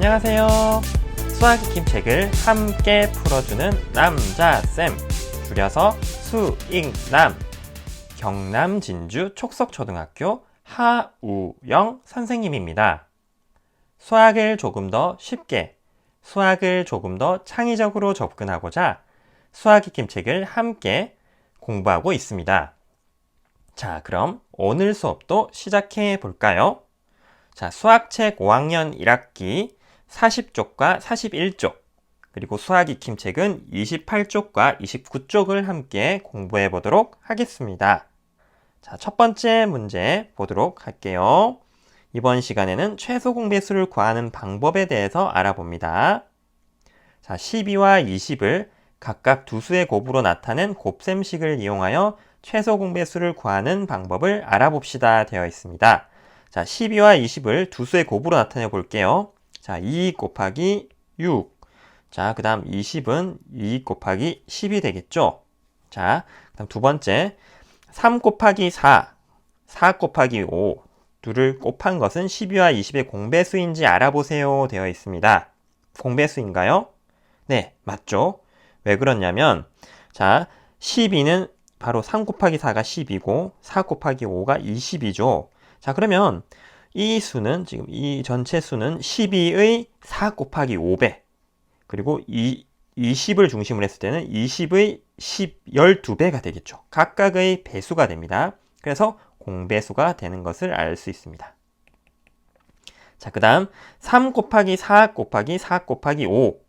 안녕하세요. 수학 익힘책을 함께 풀어주는 남자쌤, 줄여서 수익남, 경남 진주 촉석초등학교 하우영 선생님입니다. 수학을 조금 더 쉽게, 수학을 조금 더 창의적으로 접근하고자 수학 익힘책을 함께 공부하고 있습니다. 자, 그럼 오늘 수업도 시작해 볼까요? 자, 수학책 5학년 1학기 40쪽과 41쪽, 그리고 수학 익힘책은 28쪽과 29쪽을 함께 공부해 보도록 하겠습니다. 자, 첫 번째 문제 보도록 할게요. 이번 시간에는 최소 공배수를 구하는 방법에 대해서 알아봅니다. 자, 12와 20을 각각 두 수의 곱으로 나타낸 곱셈식을 이용하여 최소 공배수를 구하는 방법을 알아봅시다 되어 있습니다. 자, 12와 20을 두 수의 곱으로 나타내 볼게요. 자, 2 곱하기 6. 자, 그 다음 20은 2 곱하기 10이 되겠죠? 자, 그 다음 두 번째, 3 곱하기 4, 4 곱하기 5. 둘을 곱한 것은 12와 20의 공배수인지 알아보세요 되어 있습니다. 공배수인가요? 네, 맞죠? 왜 그러냐면, 자, 12는 바로 3 곱하기 4가 10이고, 4 곱하기 5가 20이죠. 자, 그러면 이 수는, 지금 이 전체 수는 12의 4 곱하기 5배, 그리고 20을 중심으로 했을 때는 20의 12배가 되겠죠. 각각의 배수가 됩니다. 그래서 공배수가 되는 것을 알 수 있습니다. 자, 그 다음 3 곱하기 4 곱하기 4 곱하기 5.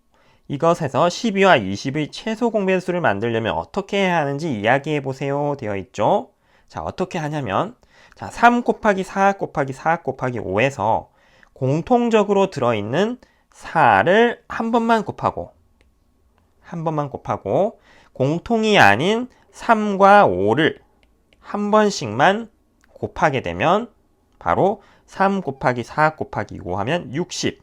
이것에서 12와 20의 최소 공배수를 만들려면 어떻게 해야 하는지 이야기해 보세요 되어 있죠. 자, 어떻게 하냐면, 자, 3 곱하기 4 곱하기 4 곱하기 5에서 공통적으로 들어있는 4를 한 번만 곱하고 공통이 아닌 3과 5를 한 번씩만 곱하게 되면 바로 3 곱하기 4 곱하기 5 하면 60.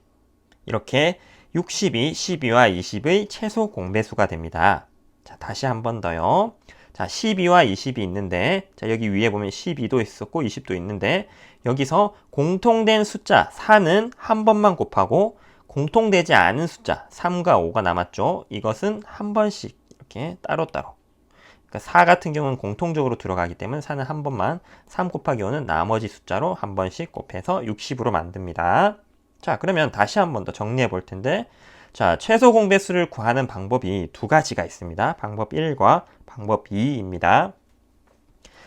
이렇게 60이 12와 20의 최소 공배수가 됩니다. 자, 다시 한 번 더요. 자, 12와 20이 있는데, 자, 여기 위에 보면 12도 있었고 20도 있는데, 여기서 공통된 숫자 4는 한 번만 곱하고 공통되지 않은 숫자 3과 5가 남았죠. 이것은 한 번씩 이렇게 따로따로. 그러니까 4 같은 경우는 공통적으로 들어가기 때문에 4는 한 번만, 3 곱하기 5는 나머지 숫자로 한 번씩 곱해서 60으로 만듭니다. 자, 그러면 다시 한 번 더 정리해 볼 텐데, 자, 최소 공배수를 구하는 방법이 두 가지가 있습니다. 방법 1과 방법 2입니다.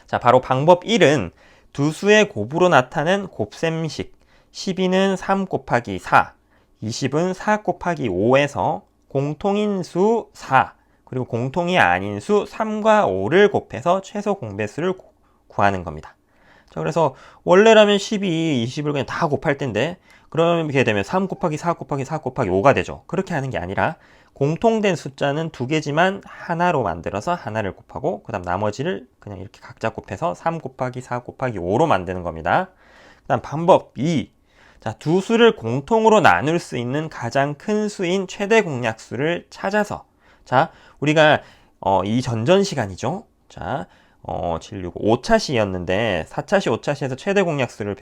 자, 바로 방법 1은 두 수의 곱으로 나타낸 곱셈식, 12는 3 곱하기 4, 20은 4 곱하기 5에서 공통인 수 4, 그리고 공통이 아닌 수 3과 5를 곱해서 최소 공배수를 구하는 겁니다. 자, 그래서 원래라면 12, 20을 그냥 다 곱할 텐데, 그렇게 되면 3 곱하기 4 곱하기 4 곱하기 5가 되죠. 그렇게 하는 게 아니라 공통된 숫자는 두 개지만 하나로 만들어서 하나를 곱하고, 그 다음 나머지를 그냥 이렇게 각자 곱해서 3 곱하기 4 곱하기 5로 만드는 겁니다. 그 다음 방법 2. 자, 두 수를 공통으로 나눌 수 있는 가장 큰 수인 최대 공약수를 찾아서, 자, 우리가 이 전전 시간이죠. 자, 5차시였는데 4차시, 5차시에서 최대 공약수를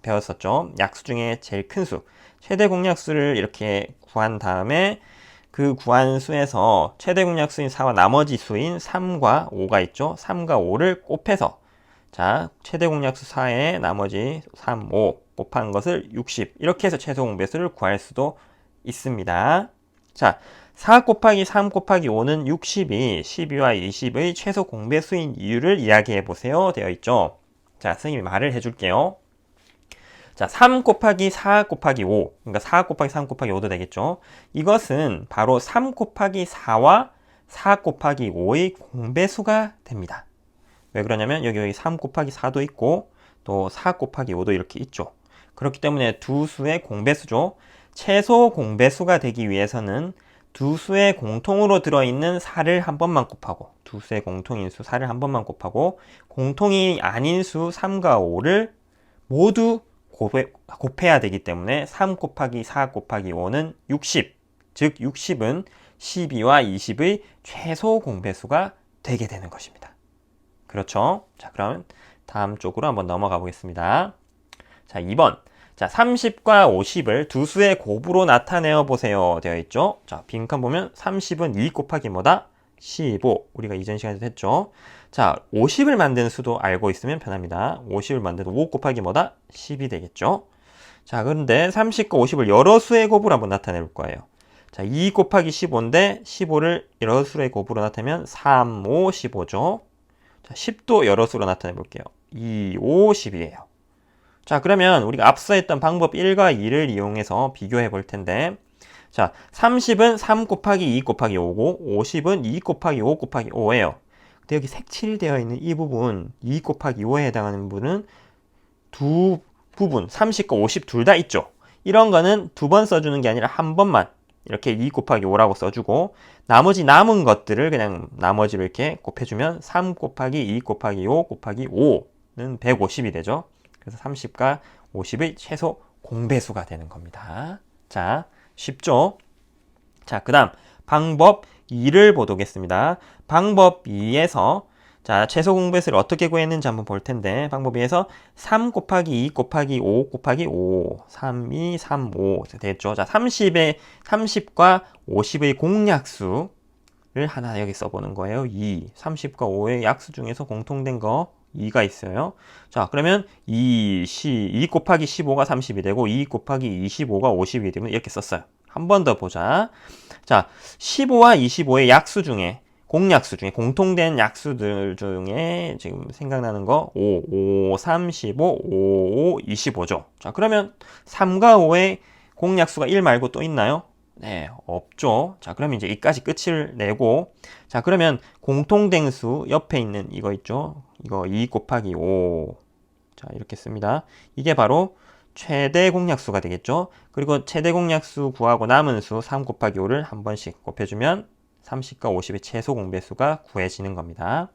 배웠었죠. 약수 중에 제일 큰 수. 최대 공약수를 이렇게 구한 다음에 그 구한 수에서 최대 공약수인 4와 나머지 수인 3과 5가 있죠. 3과 5를 곱해서, 자, 최대 공약수 4에 나머지 3, 5 곱한 것을 60. 이렇게 해서 최소 공배수를 구할 수도 있습니다. 자, 4 곱하기 3 곱하기 5는 60이 12와 20의 최소 공배수인 이유를 이야기해 보세요 되어 있죠. 자, 선생님이 말을 해줄게요. 자, 3 곱하기 4 곱하기 5, 그러니까 4 곱하기 3 곱하기 5도 되겠죠. 이것은 바로 3 곱하기 4와 4 곱하기 5의 공배수가 됩니다. 왜 그러냐면 여기 3 곱하기 4도 있고 또 4 곱하기 5도 이렇게 있죠. 그렇기 때문에 두 수의 공배수죠. 최소 공배수가 되기 위해서는 두 수의 공통으로 들어있는 4를 한 번만 곱하고, 두 수의 공통인 수 4를 한 번만 곱하고, 공통이 아닌 수 3과 5를 모두 곱해야 되기 때문에 3 곱하기 4 곱하기 5는 60, 즉 60은 12와 20의 최소 공배수가 되게 되는 것입니다. 그렇죠? 자, 그럼 다음 쪽으로 한번 넘어가 보겠습니다. 자, 2번. 자, 30과 50을 두 수의 곱으로 나타내어 보세요. 되어 있죠. 자, 빈칸 보면 30은 2 곱하기 뭐다? 15. 우리가 이전 시간에도 했죠. 자, 50을 만드는 수도 알고 있으면 편합니다. 50을 만드는 5 곱하기 뭐다? 10이 되겠죠. 자, 그런데 30과 50을 여러 수의 곱으로 한번 나타내 볼 거예요. 자, 2 곱하기 15인데 15를 여러 수의 곱으로 나타내면 3, 5, 15죠. 자, 10도 여러 수로 나타내 볼게요. 2, 5, 10이에요. 자, 그러면 우리가 앞서 했던 방법 1과 2를 이용해서 비교해 볼 텐데, 자, 30은 3 곱하기 2 곱하기 5고 50은 2 곱하기 5 곱하기 5예요. 근데 여기 색칠되어 있는 이 부분, 2 곱하기 5에 해당하는 부분은 두 부분, 30과 50 둘 다 있죠. 이런 거는 두 번 써주는 게 아니라 한 번만 이렇게 2 곱하기 5라고 써주고, 나머지 남은 것들을 그냥 나머지를 이렇게 곱해주면 3 곱하기 2 곱하기 5 곱하기 5는 150이 되죠. 그래서 30과 50의 최소 공배수가 되는 겁니다. 자, 쉽죠? 자, 그 다음 방법 2를 보도겠습니다. 방법 2에서 자, 최소 공배수를 어떻게 구했는지 한번 볼 텐데, 방법 2에서 3 곱하기 2 곱하기 5 곱하기 5, 3, 2, 3, 5 됐죠? 자, 30과 50의 공약수를 하나 여기 써보는 거예요. 2, 30과 5의 약수 중에서 공통된 거 2가 있어요. 자, 그러면 2 곱하기 15가 30이 되고 2 곱하기 25가 50이 되면 이렇게 썼어요. 한 번 더 보자. 자, 15와 25의 약수 중에 공약수 중에 공통된 약수들 중에 지금 생각나는 거 5, 3, 15, 5, 25죠. 자, 그러면 3과 5의 공약수가 1 말고 또 있나요? 네, 없죠. 자, 그러면 이제 이까지 끝을 내고, 자, 그러면 공통된 수 옆에 있는 이거 있죠? 이거 2 곱하기 5. 자, 이렇게 씁니다. 이게 바로 최대 공약수가 되겠죠? 그리고 최대 공약수 구하고 남은 수 3 곱하기 5를 한 번씩 곱해주면 30과 50의 최소 공배수가 구해지는 겁니다.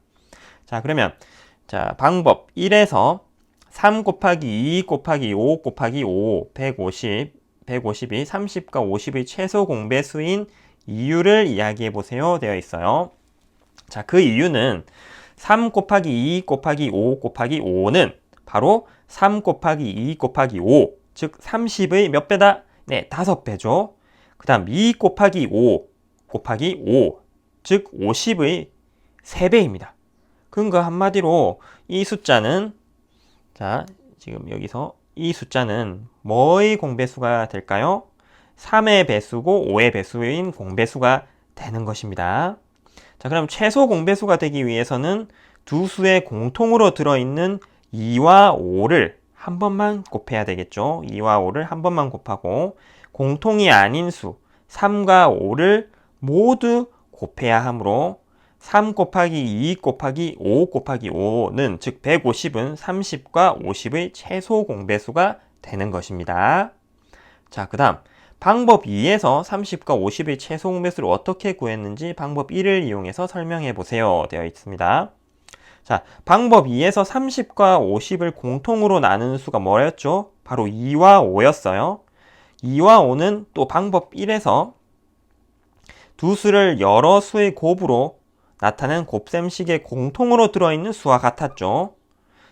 자, 그러면 자, 방법 1에서 3 곱하기 2 곱하기 5 곱하기 5, 150이 30과 50의 최소 공배수인 이유를 이야기해 보세요 되어 있어요. 자, 그 이유는 3 곱하기 2 곱하기 5 곱하기 5는 바로 3 곱하기 2 곱하기 5, 즉 30의 몇 배다? 네, 5배죠. 그 다음 2 곱하기 5 곱하기 5, 즉 50의 3배입니다. 그러니까 한마디로 이 숫자는, 자, 지금 여기서 이 숫자는 뭐의 공배수가 될까요? 3의 배수고 5의 배수인 공배수가 되는 것입니다. 자, 그럼 최소 공배수가 되기 위해서는 두 수의 공통으로 들어있는 2와 5를 한 번만 곱해야 되겠죠. 2와 5를 한 번만 곱하고 공통이 아닌 수 3과 5를 모두 곱해야 하므로 3 곱하기 2 곱하기 5 곱하기 5는 즉 150은 30과 50의 최소 공배수가 되는 것입니다. 자, 그 다음 방법 2에서 30과 50의 최소 공배수를 어떻게 구했는지 방법 1을 이용해서 설명해 보세요 되어 있습니다. 자, 방법 2에서 30과 50을 공통으로 나누는 수가 뭐였죠? 바로 2와 5였어요. 2와 5는 또 방법 1에서 두 수를 여러 수의 곱으로 나타낸 곱셈식의 공통으로 들어있는 수와 같았죠.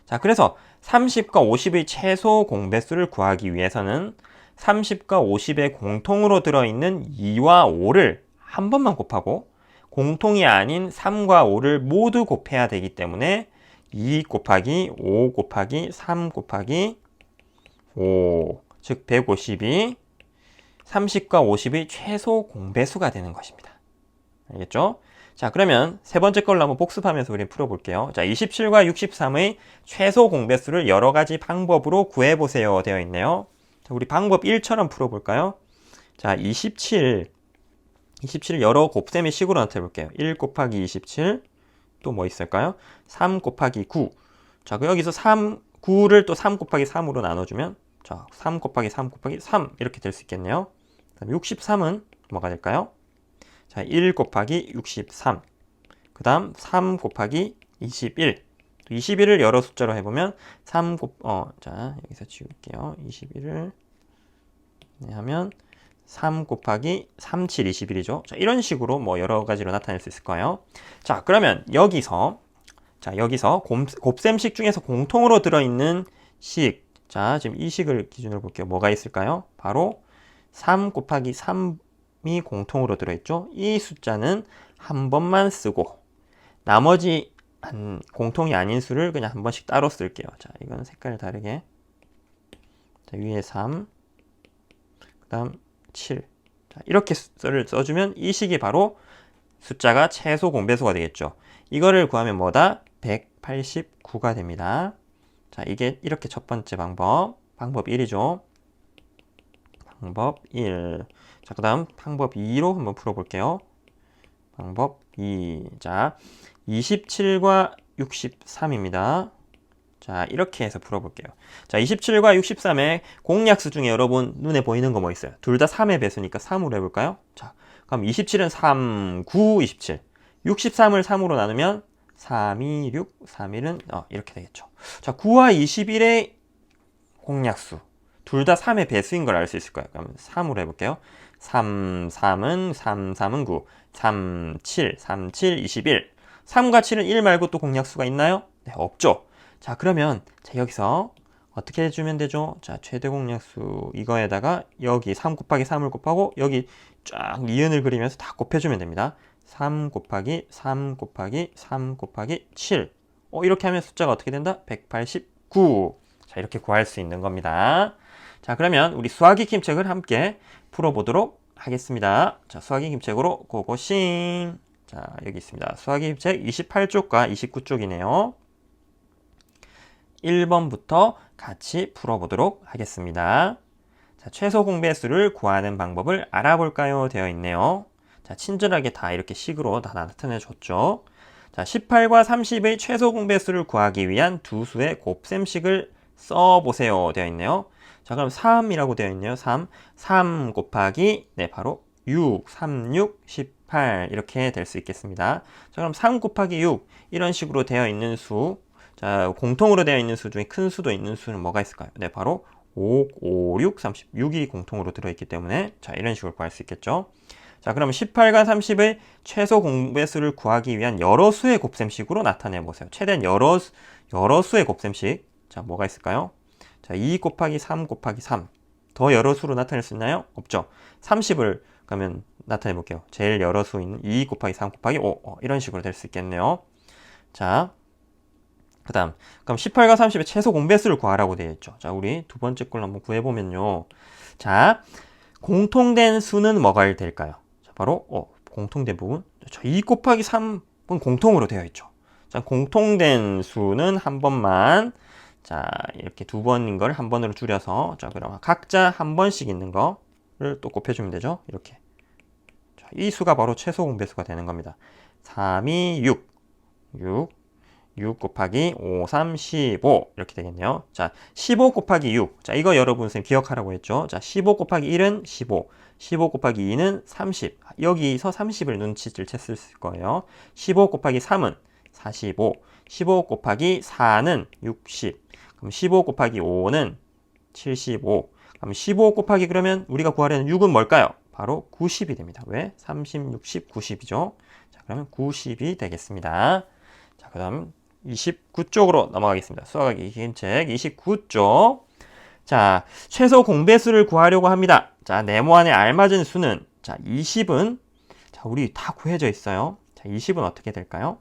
자, 그래서 30과 50의 최소 공배수를 구하기 위해서는 30과 50의 공통으로 들어있는 2와 5를 한 번만 곱하고 공통이 아닌 3과 5를 모두 곱해야 되기 때문에 2 곱하기 5 곱하기 3 곱하기 5, 즉 150이 30과 50의 최소 공배수가 되는 것입니다. 알겠죠? 자, 그러면 세 번째 걸로 한번 복습하면서 우리 풀어볼게요. 자, 27과 63의 최소 공배수를 여러 가지 방법으로 구해보세요 되어 있네요. 자, 우리 방법 1처럼 풀어볼까요? 자, 27 여러 곱셈의 식으로 나타내볼게요. 1 곱하기 27, 또 뭐 있을까요? 3 곱하기 9. 자, 여기서 9를 또 3 곱하기 3으로 나눠주면, 자, 3 곱하기 3 곱하기 3 이렇게 될 수 있겠네요. 그다음 63은 뭐가 될까요? 자, 1 곱하기 63. 그 다음 3 곱하기 21. 21을 여러 숫자로 해보면 자, 여기서 지울게요. 21을 하면 3 곱하기 37, 21이죠. 자, 이런 식으로 뭐 여러 가지로 나타낼 수 있을 거예요. 자, 그러면 여기서 곱셈식 중에서 공통으로 들어있는 식, 자, 지금 이 식을 기준으로 볼게요. 뭐가 있을까요? 바로 3 곱하기 3이 공통으로 들어있죠. 이 숫자는 한 번만 쓰고 나머지 공통이 아닌 수를 그냥 한 번씩 따로 쓸게요. 자, 이건 색깔 다르게. 자, 위에 3, 그 다음 7. 자, 이렇게 숫자를 써주면 이 식이 바로 숫자가 최소 공배수가 되겠죠. 이거를 구하면 뭐다? 189가 됩니다. 자, 이게 이렇게 첫 번째 방법 1이죠. 방법 1. 자, 그 다음 방법 2로 한번 풀어볼게요. 방법 2. 자, 27과 63입니다. 자, 이렇게 해서 풀어볼게요. 자, 27과 63의 공약수 중에 여러분 눈에 보이는 거 뭐 있어요? 둘 다 3의 배수니까 3으로 해볼까요? 자, 그럼 27은 3, 9, 27. 63을 3으로 나누면 3, 2, 6, 3, 1은 이렇게 되겠죠. 자, 9와 21의 공약수. 둘 다 3의 배수인 걸 알 수 있을 거예요. 그럼 3으로 해볼게요. 3, 3은 9. 3, 7, 21. 3과 7은 1 말고 또 공약수가 있나요? 네, 없죠. 자, 그러면 여기서 어떻게 해주면 되죠? 자, 최대 공약수 이거에다가 여기 3 곱하기 3을 곱하고 여기 쫙 니은을 그리면서 다 곱해주면 됩니다. 3 곱하기 3 곱하기 3 곱하기 7. 이렇게 하면 숫자가 어떻게 된다? 189. 자, 이렇게 구할 수 있는 겁니다. 자, 그러면 우리 수학이 김책을 함께 풀어보도록 하겠습니다. 자, 수학이 김책으로 고고싱. 자, 여기 있습니다. 수학이 김책 28쪽과 29쪽이네요. 1번부터 같이 풀어보도록 하겠습니다. 자, 최소 공배수를 구하는 방법을 알아볼까요? 되어 있네요. 자, 친절하게 다 이렇게 식으로 다 나타내 줬죠. 자, 18과 30의 최소 공배수를 구하기 위한 두 수의 곱셈식을 써보세요. 되어 있네요. 자, 그럼 3이라고 되어 있네요. 3 곱하기, 네, 바로 6, 3, 6, 18 이렇게 될 수 있겠습니다. 자, 그럼 3 곱하기 6 이런 식으로 되어 있는 수, 자, 공통으로 되어 있는 수 중에 큰 수도 있는 수는 뭐가 있을까요? 네, 바로 5, 6, 36이 공통으로 들어있기 때문에 자, 이런 식으로 구할 수 있겠죠. 자, 그럼 18과 30의 최소 공배수를 구하기 위한 여러 수의 곱셈식으로 나타내 보세요. 최대한 여러 수의 곱셈식. 자, 뭐가 있을까요? 자, 2 곱하기 3 곱하기 3. 더 여러 수로 나타낼 수 있나요? 없죠. 30을 그러면 나타내 볼게요. 제일 여러 수인 2 곱하기 3 곱하기 5. 이런 식으로 될 수 있겠네요. 자, 그 다음 그럼 18과 30의 최소 공배수를 구하라고 되어 있죠. 자, 우리 두 번째 걸로 한번 구해보면요. 자, 공통된 수는 뭐가 될까요? 자, 바로 공통된 부분. 자, 2 곱하기 3은 공통으로 되어 있죠. 자, 공통된 수는 한 번만, 자, 이렇게 두 번인 걸 한 번으로 줄여서, 자, 그럼 각자 한 번씩 있는 거를 또 곱해주면 되죠. 이렇게. 자, 이 수가 바로 최소 공배수가 되는 겁니다. 3, 2, 6 곱하기 5, 3, 15 이렇게 되겠네요. 자, 15 곱하기 6. 자, 이거 여러분 선생님 기억하라고 했죠. 자, 15 곱하기 1은 15. 15 곱하기 2는 30. 여기서 30을 눈치를 챘을 거예요. 15 곱하기 3은 45. 15 곱하기 4는 60. 그럼 15 곱하기 5는 75. 그럼 15 곱하기 그러면 우리가 구하려는 6은 뭘까요? 바로 90이 됩니다. 왜? 30, 60, 90이죠. 자, 그러면 90이 되겠습니다. 자, 그 다음 29쪽으로 넘어가겠습니다. 수학하기 김책 29쪽. 자, 최소 공배수를 구하려고 합니다. 자, 네모안에 알맞은 수는, 자, 20은, 자, 우리 다 구해져 있어요. 자, 20은 어떻게 될까요?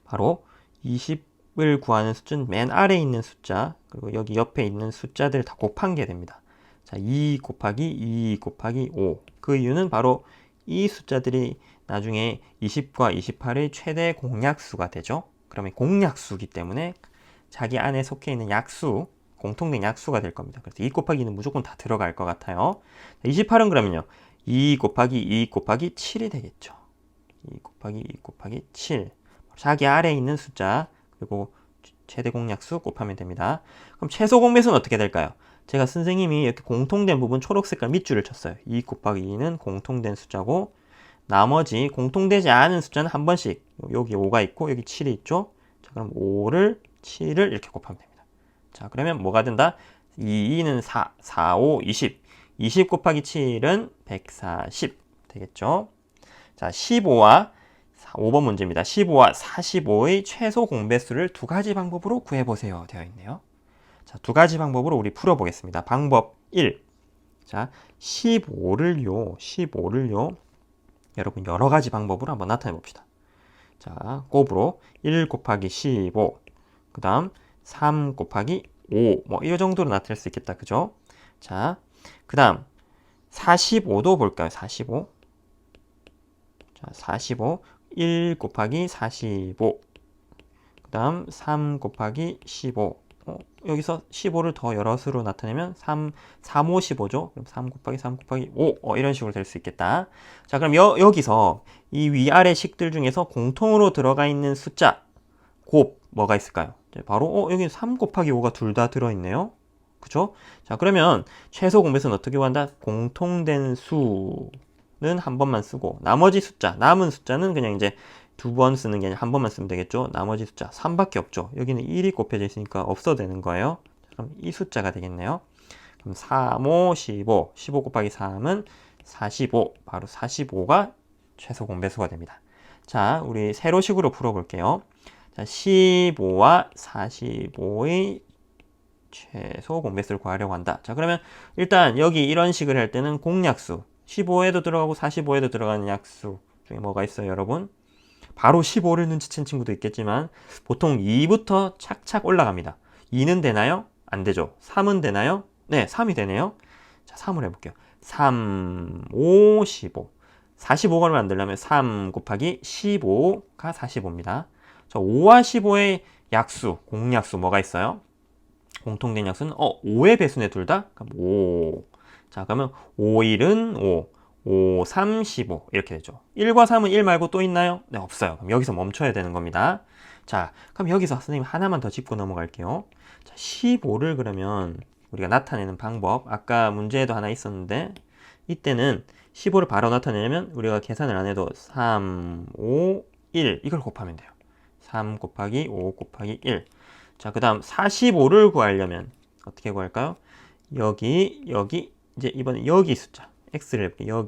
바로 20을 구하는 수준 맨 아래에 있는 숫자, 그리고 여기 옆에 있는 숫자들 다 곱한 게 됩니다. 자, 2 곱하기 2 곱하기 5. 그 이유는 바로 이 숫자들이 나중에 20과 28의 최대 공약수가 되죠. 그러면 공약수기 때문에 자기 안에 속해 있는 약수, 공통된 약수가 될 겁니다. 그래서 2 곱하기 2는 무조건 다 들어갈 것 같아요. 28은 그러면요. 2 곱하기 2 곱하기 7이 되겠죠. 2 곱하기 2 곱하기 7. 자기 아래에 있는 숫자, 그리고 최대 공약수 곱하면 됩니다. 그럼 최소 공배수는 어떻게 될까요? 제가 선생님이 이렇게 공통된 부분 초록 색깔 밑줄을 쳤어요. 2 곱하기 2는 공통된 숫자고, 나머지 공통되지 않은 숫자는 한 번씩, 여기 5가 있고 여기 7이 있죠. 자, 그럼 5를 7을 이렇게 곱하면 됩니다. 자, 그러면 뭐가 된다? 2는 4, 4, 5, 20. 20 곱하기 7은 140 되겠죠. 자, 15와 5번 문제입니다. 15와 45의 최소 공배수를 두 가지 방법으로 구해보세요. 되어 있네요. 자, 두 가지 방법으로 우리 풀어보겠습니다. 방법 1. 자, 15를요. 여러분 여러 가지 방법으로 한번 나타내 봅시다. 자, 곱으로 1 곱하기 15, 그 다음 3 곱하기 5, 뭐 이 정도로 나타낼 수 있겠다. 그죠? 자, 그 다음 45도 볼까요? 45. 자, 45, 1 곱하기 45, 그 다음 3 곱하기 15. 여기서 15를 더 여러 수로 나타내면 3, 5, 15죠. 그럼 3 곱하기 3 곱하기 5. 이런 식으로 될 수 있겠다. 자, 그럼 여기서 이 위아래 식들 중에서 공통으로 들어가 있는 숫자, 곱, 뭐가 있을까요? 바로, 여기 3 곱하기 5가 둘 다 들어있네요. 그죠? 자, 그러면 최소 공배수는 어떻게 구한다? 공통된 수는 한 번만 쓰고, 나머지 숫자, 남은 숫자는 그냥 이제 두 번 쓰는 게 아니라 한 번만 쓰면 되겠죠. 나머지 숫자 3밖에 없죠. 여기는 1이 곱해져 있으니까 없어도 되는 거예요. 그럼 이 숫자가 되겠네요. 그럼 3, 5, 15. 15 곱하기 3은 45. 바로 45가 최소 공배수가 됩니다. 자, 우리 세로식으로 풀어볼게요. 자, 15와 45의 최소 공배수를 구하려고 한다. 자, 그러면 일단 여기 이런 식을 할 때는 공약수. 15에도 들어가고 45에도 들어가는 약수 중에 뭐가 있어요, 여러분? 바로 15를 눈치챈 친구도 있겠지만 보통 2부터 착착 올라갑니다. 2는 되나요? 안 되죠. 3은 되나요? 네, 3이 되네요. 자, 3을 해볼게요. 3, 5, 15. 45가 만들려면 3 곱하기 15가 45입니다. 자, 5와 15의 약수, 공약수 뭐가 있어요? 공통된 약수는 5의 배수네 둘 다? 그럼 5. 자, 그러면 5, 1은 5. 5, 3, 15 이렇게 되죠. 1과 3은 1 말고 또 있나요? 네, 없어요. 그럼 여기서 멈춰야 되는 겁니다. 자, 그럼 여기서 선생님 하나만 더 짚고 넘어갈게요. 자, 15를 그러면 우리가 나타내는 방법, 아까 문제에도 하나 있었는데 이때는 15를 바로 나타내려면 우리가 계산을 안 해도 3, 5, 1 이걸 곱하면 돼요. 3 곱하기 5 곱하기 1. 자, 그 다음 45를 구하려면 어떻게 구할까요? 여기 이제 이번에 여기 숫자 x를 해볼게요.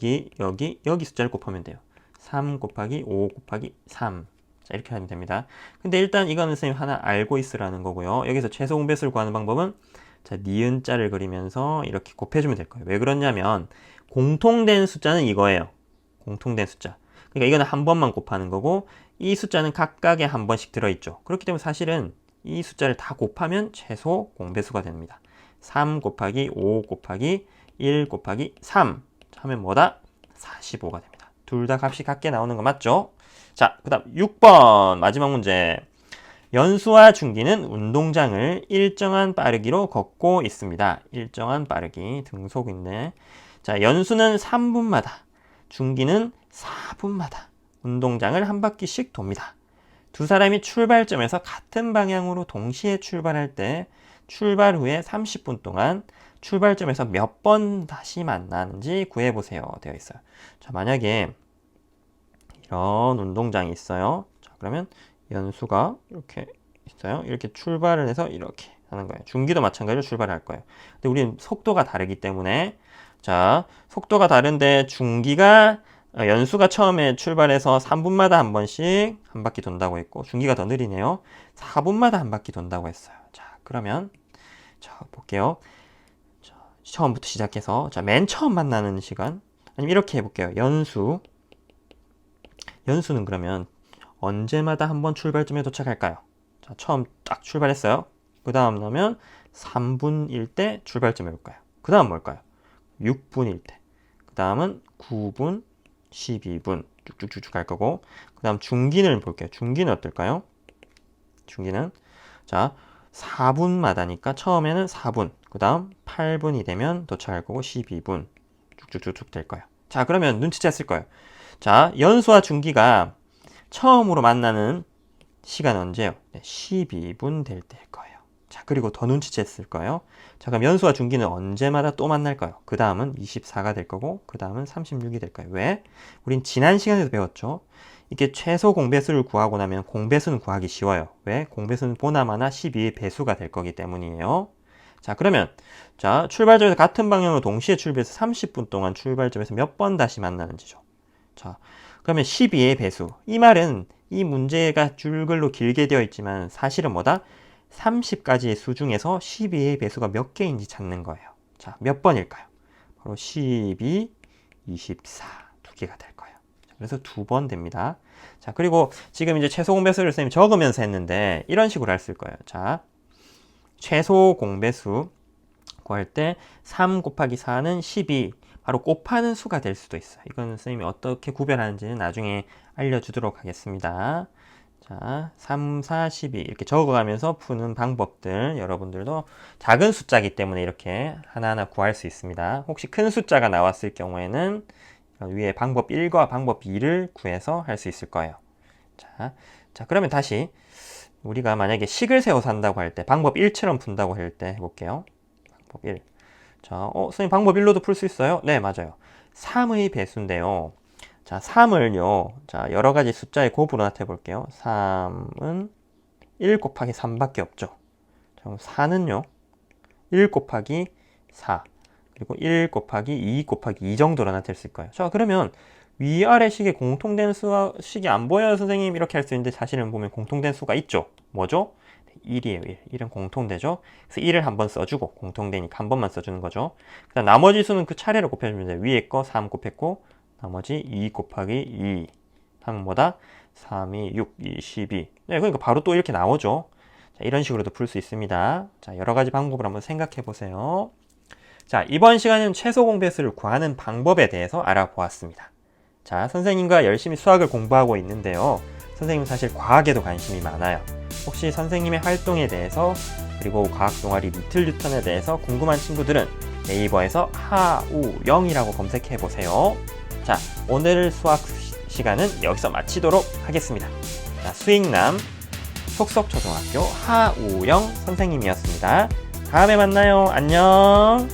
여기 숫자를 곱하면 돼요. 3 곱하기 5 곱하기 3. 자, 이렇게 하면 됩니다. 근데 일단 이거는 선생님 하나 알고 있으라는 거고요. 여기서 최소 공배수를 구하는 방법은 자, 니은자를 그리면서 이렇게 곱해주면 될 거예요. 왜 그러냐면 공통된 숫자는 이거예요. 공통된 숫자. 그러니까 이거는 한 번만 곱하는 거고 이 숫자는 각각에 한 번씩 들어있죠. 그렇기 때문에 사실은 이 숫자를 다 곱하면 최소 공배수가 됩니다. 3 곱하기 5 곱하기 1 곱하기 3 하면 뭐다? 45가 됩니다. 둘 다 값이 같게 나오는 거 맞죠? 자, 그 다음 6번 마지막 문제. 연수와 중기는 운동장을 일정한 빠르기로 걷고 있습니다. 일정한 빠르기 등속인데 자, 연수는 3분마다 중기는 4분마다 운동장을 한 바퀴씩 돕니다. 두 사람이 출발점에서 같은 방향으로 동시에 출발할 때 출발 후에 30분 동안 출발점에서 몇 번 다시 만나는지 구해보세요. 되어 있어요. 자, 만약에 이런 운동장이 있어요. 자, 그러면 연수가 이렇게 있어요. 이렇게 출발을 해서 이렇게 하는 거예요. 중기도 마찬가지로 출발할 거예요. 근데 우리는 속도가 다르기 때문에 자, 속도가 다른데 중기가 연수가 처음에 출발해서 3분마다 한 번씩 한 바퀴 돈다고 했고 중기가 더 느리네요. 4분마다 한 바퀴 돈다고 했어요. 자, 그러면 자, 볼게요. 자, 처음부터 시작해서 자, 맨 처음 만나는 시간 아니면 이렇게 해볼게요. 연수는 그러면 언제마다 한 번 출발점에 도착할까요? 자, 처음 딱 출발했어요. 그 다음 나면 3분일 때 출발점에 올까요? 그 다음 뭘까요? 6분일 때. 그 다음은 9분, 12분 쭉쭉쭉 갈 거고 그 다음 중기는 볼게요. 중기는 어떨까요? 중기는 자 4분마다니까 처음에는 4분 그 다음 8분이 되면 도착할 거고 12분 쭉쭉쭉 될 거예요. 자, 그러면 눈치챘을 거예요. 자, 연수와 중기가 처음으로 만나는 시간 언제요? 네, 12분 될 때일 거예요. 자, 그리고 더 눈치챘을 거예요. 자, 그럼 연수와 중기는 언제마다 또 만날까요? 그 다음은 24가 될 거고 그 다음은 36이 될 거예요. 왜? 우린 지난 시간에도 배웠죠. 이게 최소 공배수를 구하고 나면 공배수는 구하기 쉬워요. 왜? 공배수는 보나마나 12의 배수가 될 거기 때문이에요. 자, 그러면 자, 출발점에서 같은 방향으로 동시에 출발해서 30분 동안 출발점에서 몇 번 다시 만나는지죠. 자, 그러면 12의 배수. 이 말은 이 문제가 줄글로 길게 되어 있지만 사실은 뭐다? 30가지의 수 중에서 12의 배수가 몇 개인지 찾는 거예요. 자, 몇 번일까요? 바로 12, 24 두 개가 될 거예요. 그래서 2번 됩니다. 자, 그리고 지금 이제 최소 공배수를 선생님이 적으면서 했는데 이런 식으로 했을 거예요. 자, 최소 공배수 구할 때 3 곱하기 4는 12 바로 곱하는 수가 될 수도 있어요. 이건 선생님이 어떻게 구별하는지는 나중에 알려주도록 하겠습니다. 자, 3, 4, 12 이렇게 적어가면서 푸는 방법들 여러분들도 작은 숫자이기 때문에 이렇게 하나하나 구할 수 있습니다. 혹시 큰 숫자가 나왔을 경우에는 위에 방법 1과 방법 2를 구해서 할 수 있을 거예요. 자, 그러면 다시 우리가 만약에 식을 세워서 한다고 할 때 방법 1처럼 푼다고 할 때 해볼게요. 방법 1. 자, 선생님 방법 1로도 풀 수 있어요? 네, 맞아요. 3의 배수인데요. 자, 3을요. 자, 여러 가지 숫자의 곱으로 나타내 볼게요. 3은 1 곱하기 3밖에 없죠. 자, 그럼 4는요. 1 곱하기 4. 그리고 1 곱하기 2 곱하기 2 정도로 나타낼 거예요. 자, 그러면 위아래 식에 공통된 식이 안 보여요, 선생님. 이렇게 할 수 있는데 사실은 보면 공통된 수가 있죠. 뭐죠? 1이에요, 1. 1은 공통되죠? 그래서 1을 한번 써주고, 공통되니까 한 번만 써주는 거죠. 그다음 나머지 수는 그 차례로 곱해주면 돼요. 위에 거 3 곱했고, 나머지 2 곱하기 2 하면 뭐다? 3, 2, 6, 2, 12. 네, 그러니까 바로 또 이렇게 나오죠. 자, 이런 식으로도 풀 수 있습니다. 자, 여러 가지 방법을 한번 생각해 보세요. 자, 이번 시간은 최소 공배수를 구하는 방법에 대해서 알아보았습니다. 자, 선생님과 열심히 수학을 공부하고 있는데요. 선생님은 사실 과학에도 관심이 많아요. 혹시 선생님의 활동에 대해서 그리고 과학 동아리 리틀 뉴턴에 대해서 궁금한 친구들은 네이버에서 하우영이라고 검색해 보세요. 자, 오늘 수학 시간은 여기서 마치도록 하겠습니다. 자, 수익남 속석초등학교 하우영 선생님이었습니다. 다음에 만나요. 안녕.